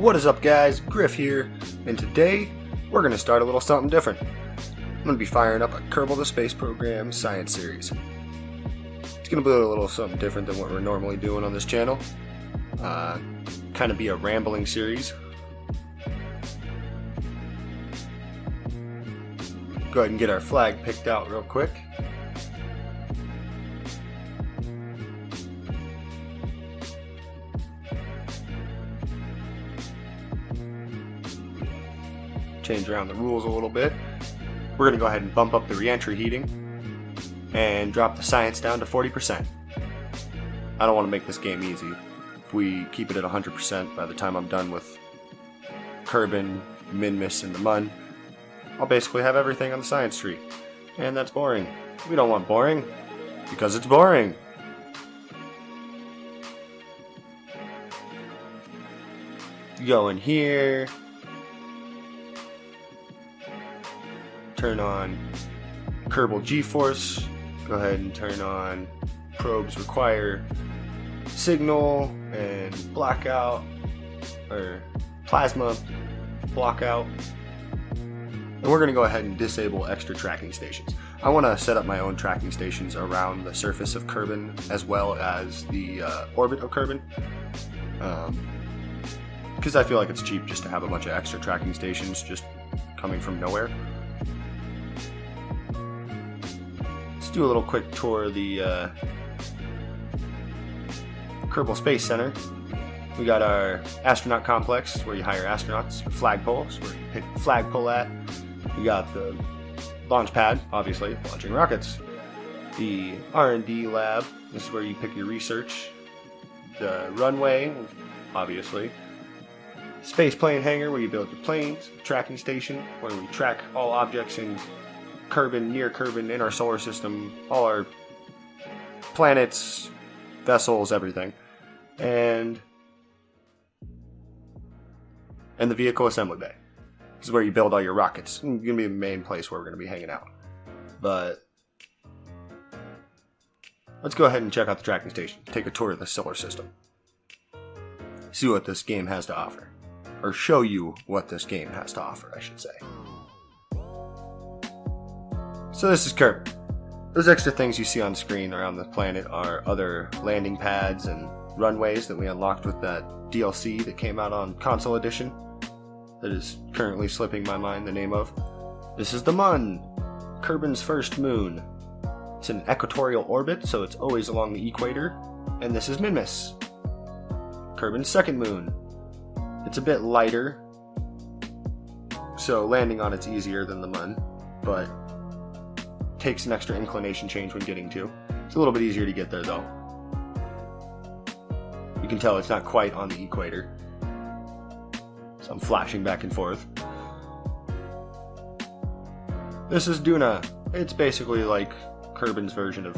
What is up, guys? Griff here, and today we're going to start a little something different. I'm going to be firing up a Kerbal the Space Program science series. It's going to be a little something different than what we're normally doing on this channel. Kind of be a rambling series. Go ahead and get our flag picked out real quick. Change around the rules a little bit. We're going to go ahead and bump up the reentry heating and drop the science down to 40%. I don't want to make this game easy. If we keep it at 100% by the time I'm done with Kerbin, Minmus, and the Mun, I'll basically have everything on the science tree. And that's boring. We don't want boring, because it's boring. Go in here. Turn on Kerbal G-Force. Go ahead and turn on probes require signal and blackout, or plasma blockout. And we're going to go ahead and disable extra tracking stations. I want to set up my own tracking stations around the surface of Kerbin as well as the orbit of Kerbin. Because I feel like it's cheap just to have a bunch of extra tracking stations just coming from nowhere. Let's do a little quick tour of the Kerbal Space Center. We got our astronaut complex where you hire astronauts, flagpoles where you pick the flagpole at. We got the launch pad, obviously, launching rockets. The R&D lab, this is where you pick your research. The runway, obviously. Space plane hangar where you build your planes. Tracking station where we track all objects in Kerbin, near Kerbin, in our solar system, all our planets, vessels, everything. And the vehicle assembly bay. This is where you build all your rockets. It's going to be the main place where we're going to be hanging out. But let's go ahead and check out the tracking station. Take a tour of the solar system. See what this game has to offer. Or show you what this game has to offer, I should say. So this is Kerbin. Those extra things you see on screen around the planet are other landing pads and runways that we unlocked with that DLC that came out on Console Edition. That is currently slipping my mind the name of. This is the Mun, Kerbin's first moon. It's an equatorial orbit, so it's always along the equator. And this is Minmus, Kerbin's second moon. It's a bit lighter, so landing on it's easier than the Mun, but takes an extra inclination change when getting to. It's a little bit easier to get there though. You can tell it's not quite on the equator. So I'm flashing back and forth. This is Duna. It's basically like Kerbin's version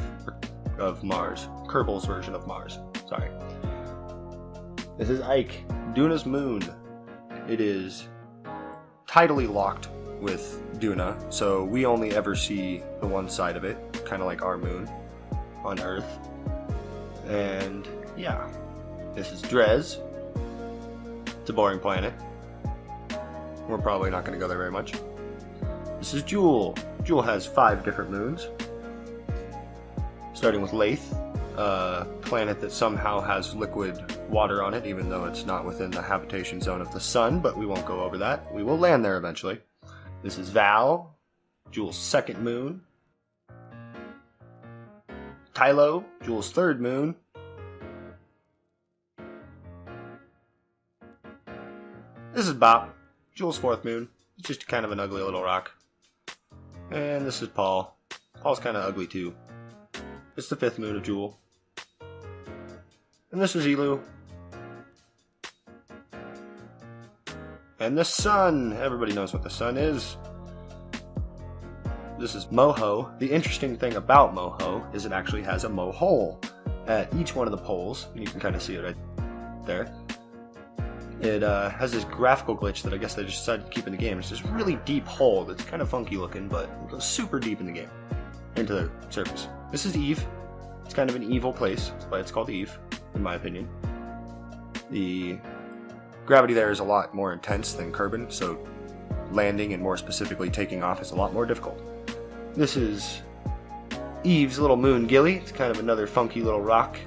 of Mars. Kerbal's version of Mars. Sorry. This is Ike, Duna's moon. It is tidally locked with Duna, so we only ever see the one side of it, kind of like our moon on Earth. And yeah, this is Drez. It's a boring planet. We're probably not going to go there very much. This is Jewel. Jewel has 5 different moons, starting with Lathe, a planet that somehow has liquid water on it, even though it's not within the habitation zone of the sun, but we won't go over that. We will land there eventually. This is Val, Jewel's second moon. Tylo, Jewel's third moon. This is Bop, Jewel's fourth moon. It's just kind of an ugly little rock. And this is Paul. Paul's kind of ugly too. It's the 5th moon of Jewel. And this is Elu. And the sun! Everybody knows what the sun is. This is Moho. The interesting thing about Moho is it actually has a Mo hole at each one of the poles. And you can kind of see it right there. It has this graphical glitch that I guess they just decided to keep in the game. It's this really deep hole that's kind of funky looking, but it goes super deep in the game, into the surface. This is Eve. It's kind of an evil place. That's why it's called Eve, in my opinion. The Gravity there is a lot more intense than Kerbin, so landing and more specifically taking off is a lot more difficult. This is Eve's little moon gilly. It's kind of another funky little rock.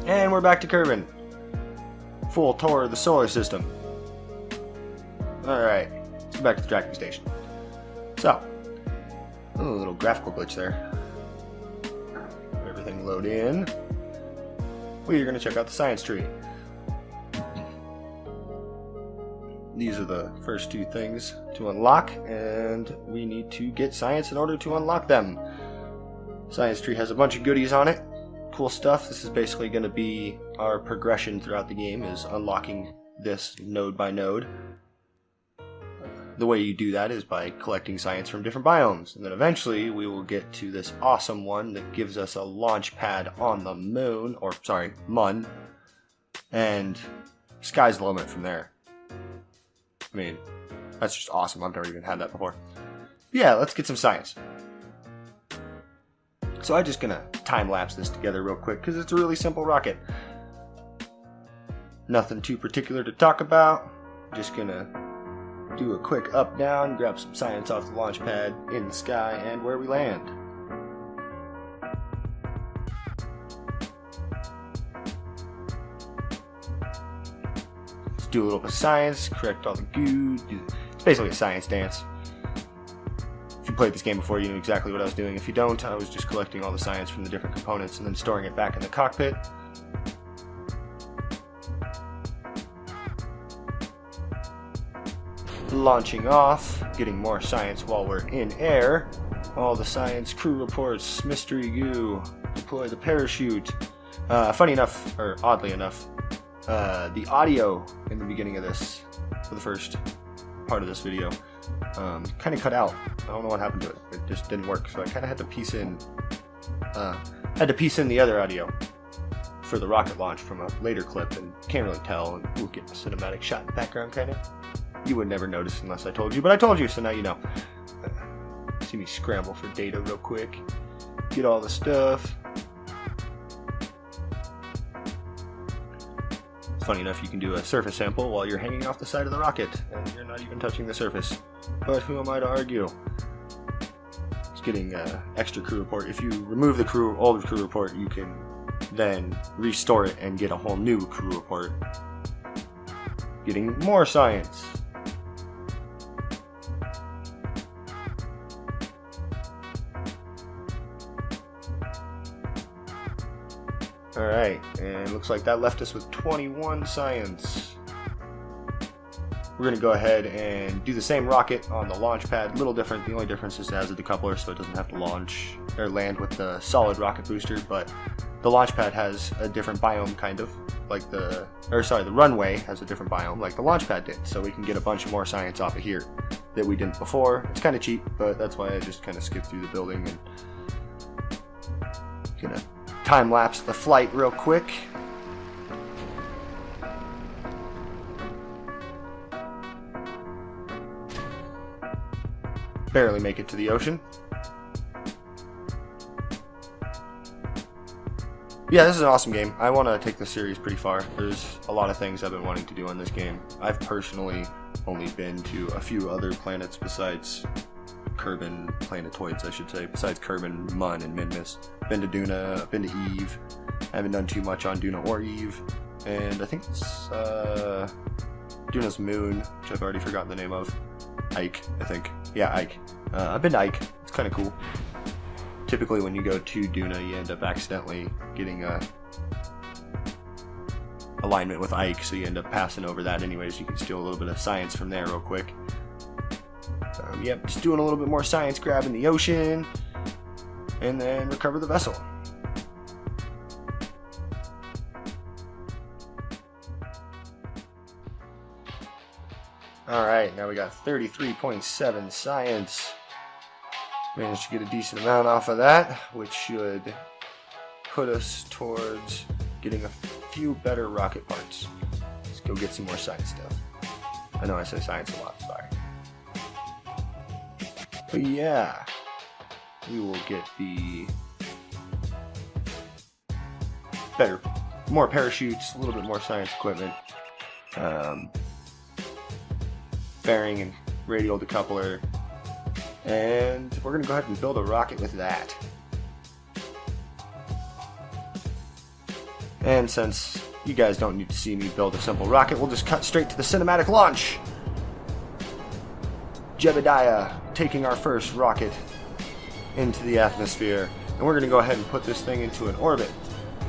And we're back to Kerbin. Full tour of the solar system. Alright, let's go back to the tracking station. So, a little graphical glitch there. Everything load in. We are going to check out the science tree. These are the first two things to unlock, and we need to get science in order to unlock them. Science tree has a bunch of goodies on it. Cool stuff. This is basically going to be our progression throughout the game, is unlocking this node by node. The way you do that is by collecting science from different biomes, and then eventually we will get to this awesome one that gives us a launch pad on the moon, or sorry, Mun, and sky's the limit from there. I mean, that's just awesome. I've never even had that before. Yeah, let's get some science. So I'm just gonna time-lapse this together real quick because it's a really simple rocket. Nothing too particular to talk about. Just gonna do a quick up-down, grab some science off the launch pad, in the sky, and where we land. Let's do a little bit of science, correct all the goo. It's basically a science dance. If you played this game before, you knew exactly what I was doing. If you don't, I was just collecting all the science from the different components and then storing it back in the cockpit. Launching off, getting more science while we're in air. All the science, crew reports, mystery goo, deploy the parachute. Funny enough, or oddly enough, the audio in the beginning of this, for the first part of this video, kind of cut out. I don't know what happened to it. It just didn't work, so I kind of had to piece in the other audio for the rocket launch from a later clip, and can't really tell, and we'll get a cinematic shot in the background, kind of. You would never notice unless I told you, but I told you, so now you know. See me scramble for data real quick. Get all the stuff. Funny enough, you can do a surface sample while you're hanging off the side of the rocket, and you're not even touching the surface. But who am I to argue? It's getting extra crew report. If you remove the older crew report, you can then restore it and get a whole new crew report. Getting more science. Alright, and looks like that left us with 21 science. We're going to go ahead and do the same rocket on the launch pad. A little different. The only difference is it has a decoupler, so it doesn't have to launch or land with the solid rocket booster, but the launch pad has a different biome, kind of. Like the runway has a different biome, like the launch pad did, so we can get a bunch more science off of here that we didn't before. It's kind of cheap, but that's why I just kind of skipped through the building and gonna time-lapse the flight real quick. Barely make it to the ocean. Yeah, this is an awesome game. I want to take this series pretty far. There's a lot of things I've been wanting to do on this game. I've personally only been to a few other planets besides Kerbin, planetoids I should say, besides Kerbin, Mun, and Minmus. Been to Duna, been to Eve. I haven't done too much on Duna or Eve. And I think it's Duna's moon, which I've already forgotten the name of. Ike, I think. Yeah, Ike. I've been to Ike. It's kind of cool. Typically when you go to Duna, you end up accidentally getting a alignment with Ike, so you end up passing over that anyways. You can steal a little bit of science from there real quick. Yep, just doing a little bit more science grab in the ocean, and then recover the vessel. Alright, now we got 33.7 science. Managed to get a decent amount off of that, which should put us towards getting a few better rocket parts. Let's go get some more science stuff. I know I say science a lot, sorry. But yeah, we will get the more parachutes, a little bit more science equipment, fairing and radial decoupler, and we're going to go ahead and build a rocket with that. And since you guys don't need to see me build a simple rocket, we'll just cut straight to the cinematic launch. Jebediah taking our first rocket into the atmosphere, and we're going to go ahead and put this thing into an orbit.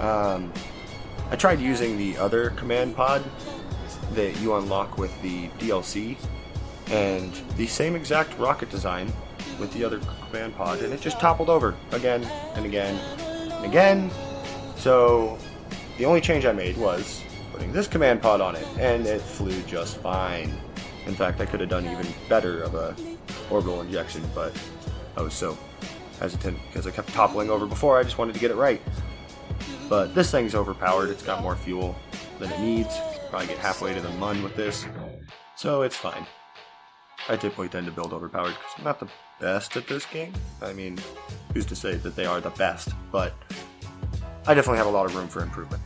I tried using the other command pod that you unlock with the DLC, and the same exact rocket design with the other command pod, and it just toppled over again and again and again. So the only change I made was putting this command pod on it, and it flew just fine. In fact, I could have done even better of a orbital injection, but I was so hesitant because I kept toppling over before. I just wanted to get it right. But this thing's overpowered. It's got more fuel than it needs. Probably get halfway to the mun with this, so it's fine. I typically tend to build overpowered because I'm not the best at this game. I mean, who's to say that they are the best? But I definitely have a lot of room for improvement.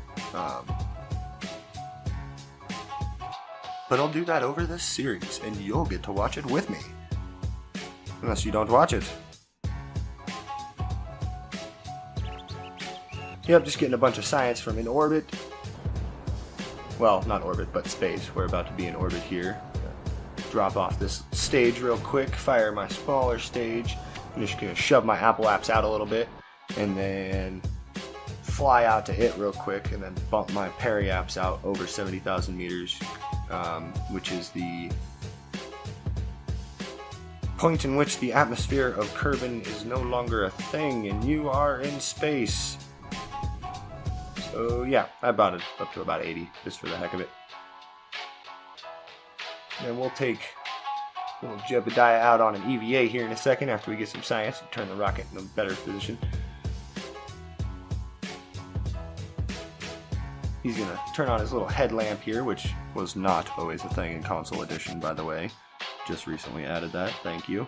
But I'll do that over this series, and you'll get to watch it with me. Unless you don't watch it. Yep, just getting a bunch of science from in orbit. Well, not orbit, but space. We're about to be in orbit here. Drop off this stage real quick, fire my smaller stage. I'm just going to shove my Apple apps out a little bit, and then fly out to it real quick, and then bump my periapps out over 70,000 meters, which is the point in which the atmosphere of Kerbin is no longer a thing, and you are in space. So yeah, I brought it up to about 80, just for the heck of it. And we'll take little Jebediah out on an EVA here in a second after we get some science and turn the rocket in a better position. He's going to turn on his little headlamp here, which was not always a thing in Console Edition, by the way. Just recently added that. Thank you.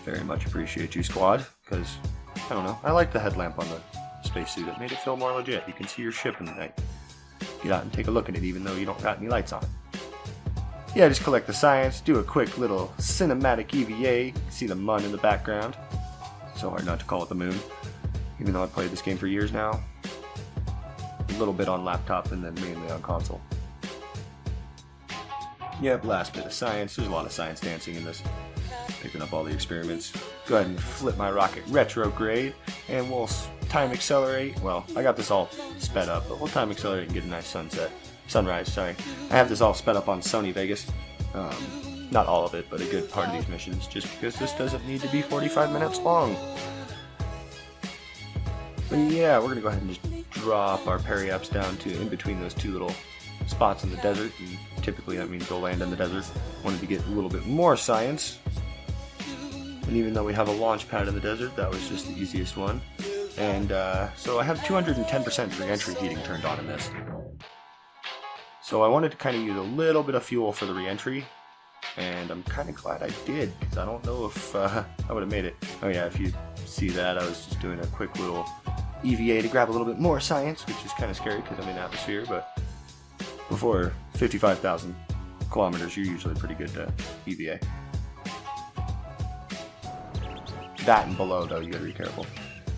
Very much appreciate you, squad, because, I don't know, I like the headlamp on the spacesuit. It made it feel more legit. You can see your ship in the night. Get out and take a look at it, even though you don't got any lights on it. Yeah, just collect the science, do a quick little cinematic EVA. You can see the mun in the background. So hard not to call it the moon, even though I've played this game for years now. A little bit on laptop and then mainly on console. Yep, last bit of science. There's a lot of science dancing in this. Picking up all the experiments. Go ahead and flip my rocket retrograde, and we'll time accelerate. Well, I got this all sped up, but we'll time accelerate and get a nice sunrise. Sorry, I have this all sped up on Sony Vegas. Not all of it, but a good part of these missions, just because this doesn't need to be 45 minutes long. But yeah, we're gonna go ahead and just drop our periapps down to in between those two little spots in the desert, and typically that means they'll land in the desert. Wanted to get a little bit more science, and even though we have a launch pad in the desert, that was just the easiest one. And so I have 210% re-entry heating turned on in this. So I wanted to kind of use a little bit of fuel for the re-entry, and I'm kind of glad I did, because I don't know if I would have made it. Oh yeah, if you see that, I was just doing a quick little EVA to grab a little bit more science, which is kind of scary because I'm in atmosphere, but before 55,000 kilometers, you're usually pretty good to EVA. That and below, though, you gotta be careful.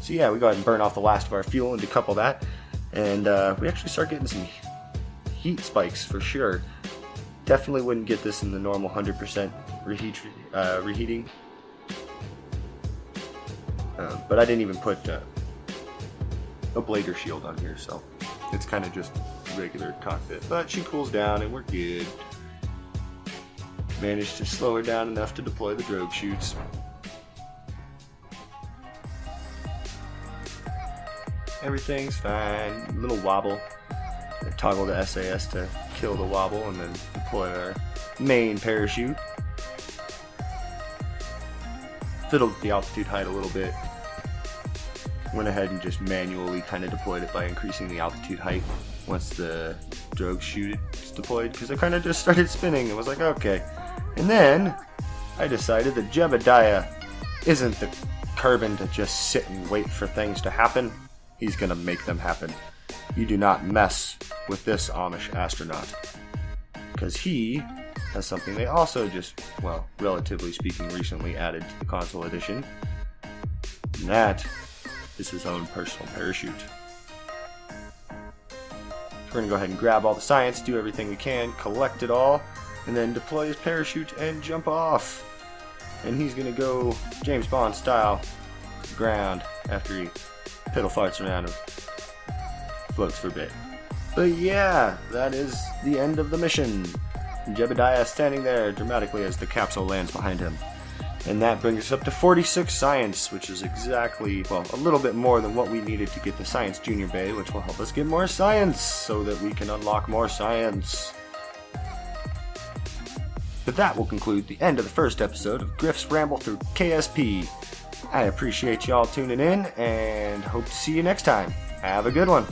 So yeah, we go ahead and burn off the last of our fuel and decouple that, and we actually start getting some heat spikes for sure. Definitely wouldn't get this in the normal 100% reheating. But I didn't even put a blader shield on here, so it's kind of just regular cockpit. But she cools down and we're good. Managed to slow her down enough to deploy the drogue chutes. Everything's fine. Little wobble. Toggle the SAS to kill the wobble and then deploy our main parachute. Fiddled the altitude height a little bit. Went ahead and just manually kind of deployed it by increasing the altitude height once the drogue chute is deployed, because I kind of just started spinning and was like, okay. And then I decided that Jebediah isn't the Kerbin to just sit and wait for things to happen. He's gonna make them happen. You do not mess with this Amish astronaut. because he has something they also just, well, relatively speaking, recently added to the console edition. And that is his own personal parachute. We're going to go ahead and grab all the science, do everything we can, collect it all, and then deploy his parachute and jump off. And he's going to go James Bond style to the ground after he piddle farts around and floats for a bit. But yeah, that is the end of the mission. Jebediah standing there dramatically as the capsule lands behind him. And that brings us up to 46 science, which is exactly, well, a little bit more than what we needed to get the Science Junior Bay, which will help us get more science so that we can unlock more science. But that will conclude the end of the first episode of Griff's Ramble through KSP. I appreciate y'all tuning in and hope to see you next time. Have a good one.